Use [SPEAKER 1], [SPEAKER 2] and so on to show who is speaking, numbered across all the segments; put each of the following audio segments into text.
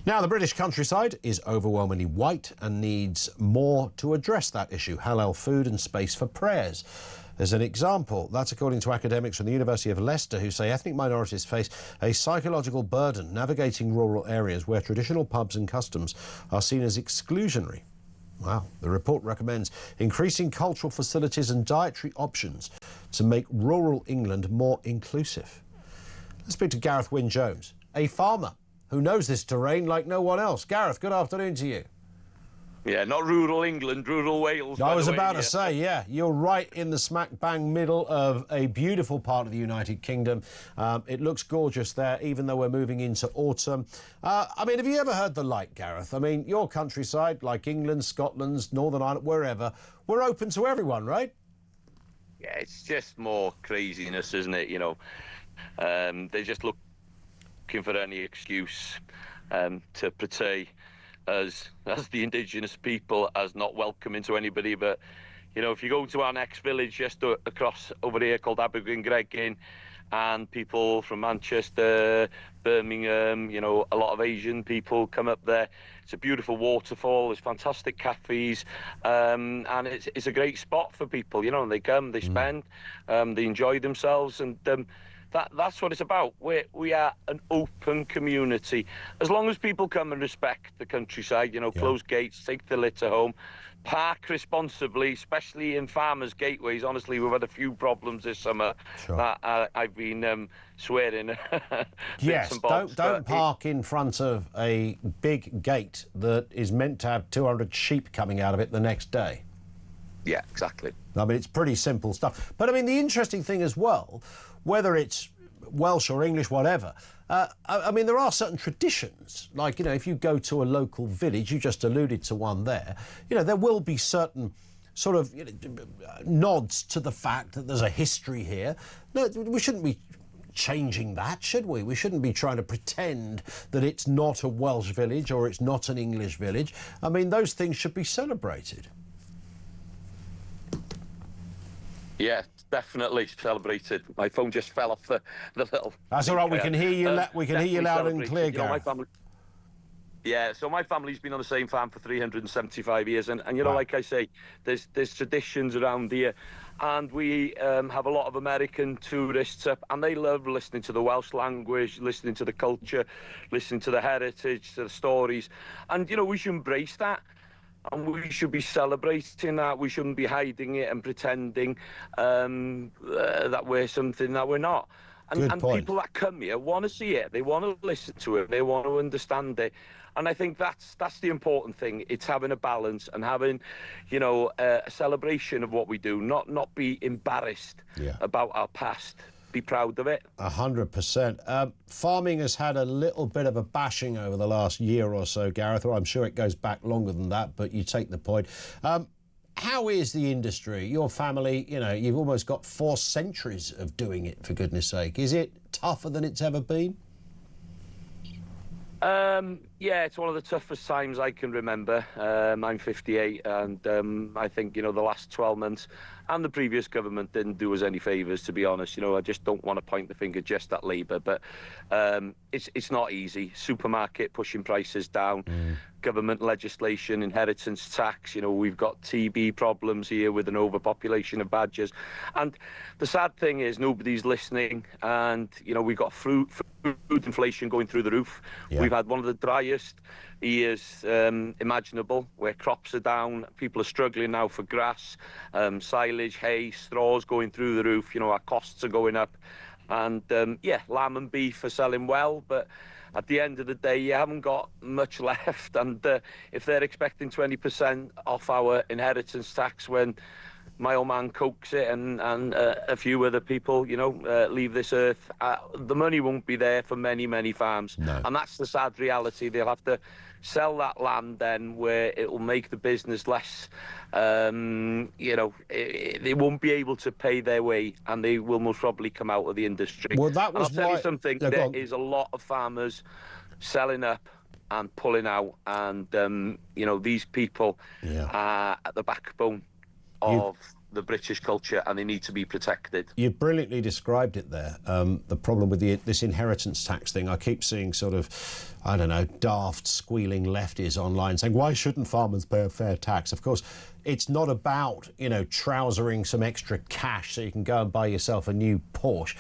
[SPEAKER 1] Now, the British countryside is overwhelmingly white and needs more to address that issue: halal food and space for prayers. As an example, that's according to academics from the University of Leicester, who say ethnic minorities face a psychological burden navigating rural areas where traditional pubs and customs are seen as exclusionary. Wow. The report recommends increasing cultural facilities and dietary options to make rural England more inclusive. Let's speak to Gareth Wyn Jones, a farmer who knows this terrain like no one else. Gareth, good afternoon to you.
[SPEAKER 2] Yeah, not rural England, rural Wales.
[SPEAKER 1] I was about to say, yeah, you're right in the smack bang middle of a beautiful part of the United Kingdom. It looks gorgeous there, even though we're moving into autumn. I mean, have you ever heard the like, Gareth? I mean, your countryside, like England, Scotland, Northern Ireland, wherever, we're open to everyone, right?
[SPEAKER 2] Yeah, it's just more craziness, isn't it? You know, they're just looking for any excuse to portray as the indigenous people as not welcoming to anybody. But you know, if you go to our next village just across over here called Abergwyn, and people from Manchester, Birmingham, you know, a lot of Asian people come up there. It's a beautiful waterfall, there's fantastic cafes, and it's a great spot for people. You know, and they come, they spend, they enjoy themselves, and that's what it's about. We are an open community. As long as people come and respect the countryside, you know, close gates, take the litter home, park responsibly, especially in farmers' gateways. Honestly, we've had a few problems this summer that I've been swearing.
[SPEAKER 1] Yes, don't park in front of a big gate that is meant to have 200 sheep coming out of it the next day.
[SPEAKER 2] Yeah, exactly.
[SPEAKER 1] I mean, it's pretty simple stuff. But I mean, the interesting thing as well, whether it's Welsh or English, whatever, I mean, there are certain traditions. Like, you know, if you go to a local village, you just alluded to one there, you know, there will be certain sort of nods to the fact that there's a history here. No, we shouldn't be changing that, should we? We shouldn't be trying to pretend that it's not a Welsh village or it's not an English village. I mean, those things should be celebrated.
[SPEAKER 2] Yeah, definitely celebrated. My phone just fell off the little...
[SPEAKER 1] That's all right, we can hear you, we can hear you loud and clear, Gareth.
[SPEAKER 2] Yeah, so my family's been on the same farm for 375 years, and you know, like I say, there's traditions around here, and we have a lot of American tourists up, and they love listening to the Welsh language, listening to the culture, listening to the heritage, to the stories, and you know, we should embrace that. And we should be celebrating that. We shouldn't be hiding it and pretending that we're something that we're not. And people that come here want to see it. They want to listen to it. They want to understand it. And I think that's the important thing. It's having a balance and having, you know, a celebration of what we do. Not be embarrassed about our past. Be proud of it.
[SPEAKER 1] 100%. Farming has had a little bit of a bashing over the last year or so, Gareth, or I'm sure it goes back longer than that, but you take the point. How is the industry? Your family, you know, you've almost got 4 centuries of doing it, for goodness sake. Is it tougher than it's ever been?
[SPEAKER 2] Yeah, it's one of the toughest times I can remember. I'm 58, and I think, you know, the last 12 months and the previous government didn't do us any favours, to be honest. You know, I just don't want to point the finger just at Labour, but it's not easy. Supermarket pushing prices down, government legislation, inheritance tax. You know, we've got TB problems here with an overpopulation of badgers. And the sad thing is nobody's listening, and, you know, we've got food inflation going through the roof. We've had one of the driest years imaginable, where crops are down, people are struggling now for grass, silage, hay, straws going through the roof. You know, our costs are going up, and yeah, lamb and beef are selling well, but at the end of the day, you haven't got much left. And if they're expecting 20% off our inheritance tax when my old man cokes it and a few other people, you know, leave this earth, the money won't be there for many, many farms. No. And that's the sad reality. They'll have to sell that land then, where it will make the business less, you know, they won't be able to pay their way, and they will most probably come out of the industry.
[SPEAKER 1] Well, that was
[SPEAKER 2] and I'll tell you something, there is a lot of farmers selling up and pulling out, and, you know, these people are at the backbone of the British culture, and they need to be protected.
[SPEAKER 1] You brilliantly described it there. The problem with this inheritance tax thing, I keep seeing sort of, I don't know, daft, squealing lefties online saying, why shouldn't farmers pay a fair tax? Of course, it's not about, you know, trousering some extra cash so you can go and buy yourself a new Porsche.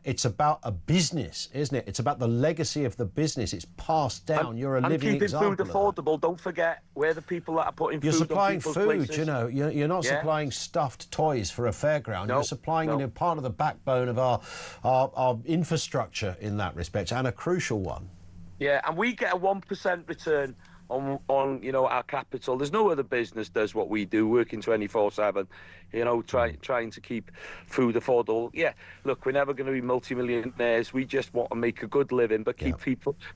[SPEAKER 1] It's about a business, isn't it? It's about the legacy of the business. It's passed down. You're a living example.
[SPEAKER 2] And keeping food affordable. Don't forget, we're the people that are putting
[SPEAKER 1] you're
[SPEAKER 2] food
[SPEAKER 1] supplying
[SPEAKER 2] on people's
[SPEAKER 1] food,
[SPEAKER 2] places.
[SPEAKER 1] you know. You're not supplying stuffed toys for a fairground. You're supplying, you know, part of the backbone of our infrastructure in that respect, and a crucial one.
[SPEAKER 2] Yeah, and we get a 1% return on you know, our capital. There's no other business does what we do, working 24/7, you know, trying to keep food affordable. Yeah, look, we're never going to be multimillionaires. We just want to make a good living, but keep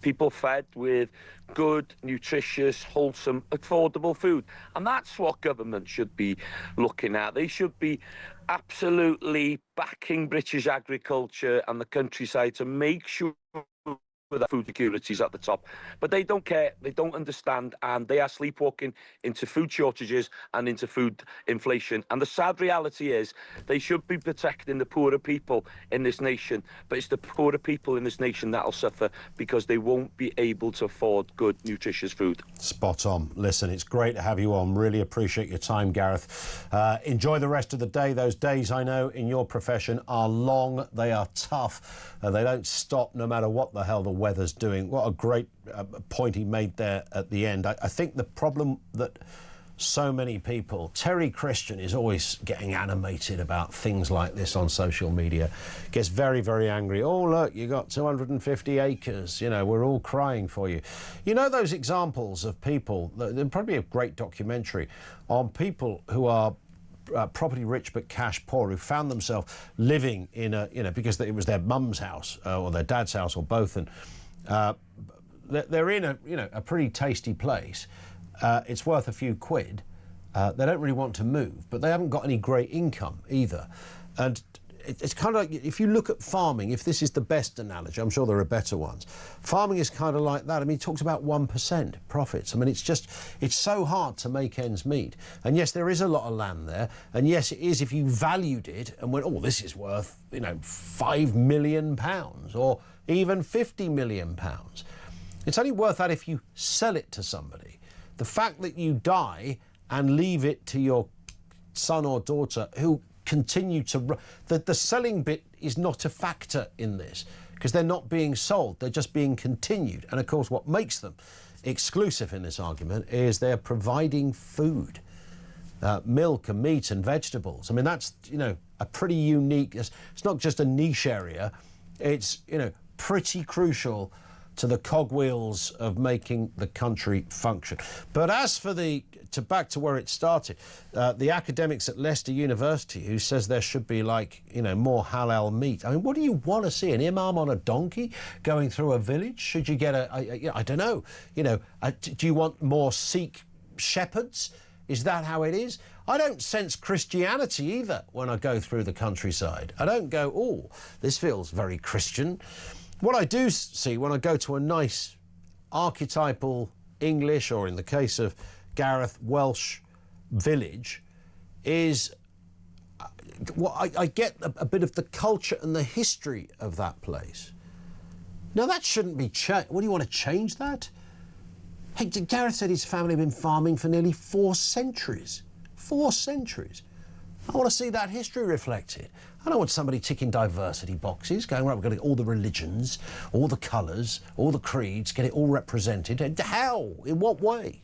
[SPEAKER 2] people fed with good, nutritious, wholesome, affordable food. And that's what government should be looking at. They should be absolutely backing British agriculture and the countryside to make sure that food security is at the top, but they don't care, they don't understand, and they are sleepwalking into food shortages and into food inflation. And the sad reality is they should be protecting the poorer people in this nation, but it's the poorer people in this nation that'll suffer because they won't be able to afford good, nutritious food.
[SPEAKER 1] Spot on. Listen, it's great to have you on. Really appreciate your time, Gareth. Enjoy the rest of the day. Those days, I know, in your profession are long, they are tough, they don't stop no matter what the hell the weather's doing. What a great point he made there at the end. I think the problem that so many people, Terry Christian is always getting animated about things like this on social media, gets very, very angry. Oh, look, you got 250 acres, you know, we're all crying for you. You know, those examples of people, there'd probably be a great documentary on people who are property rich but cash poor, who found themselves living in a, you know, because it was their mum's house or their dad's house or both, and they're in a, you know, a pretty tasty place. It's worth a few quid. They don't really want to move, but they haven't got any great income either. And it's kind of like, if you look at farming, if this is the best analogy, I'm sure there are better ones. Farming is kind of like that. I mean, he talks about 1% profits. I mean, it's so hard to make ends meet. And yes, there is a lot of land there. And yes, it is, if you valued it and went, oh, this is worth, you know, £5 million or even £50 million. It's only worth that if you sell it to somebody. The fact that you die and leave it to your son or daughter who continue to... The selling bit is not a factor in this because they're not being sold, they're just being continued. And of course, what makes them exclusive in this argument is they're providing food, milk and meat and vegetables. I mean, that's, you know, a pretty unique... It's not just a niche area, it's, you know, pretty crucial to the cogwheels of making the country function. But as for back to where it started, the academics at Leicester University who says there should be, like, you know, more halal meat. I mean, what do you want to see? An imam on a donkey going through a village? Should you get I don't know, you know, do you want more Sikh shepherds? Is that how it is? I don't sense Christianity either when I go through the countryside. I don't go, oh, this feels very Christian. What I do see when I go to a nice archetypal English, or in the case of Gareth, Welsh village, is I get a bit of the culture and the history of that place. Now, that shouldn't be changed. What, do you want to change that? Hey, Gareth said his family have been farming for nearly 4 centuries. 4 centuries. I want to see that history reflected. I don't want somebody ticking diversity boxes, going, right, we're going to get all the religions, all the colours, all the creeds, get it all represented. How? In what way?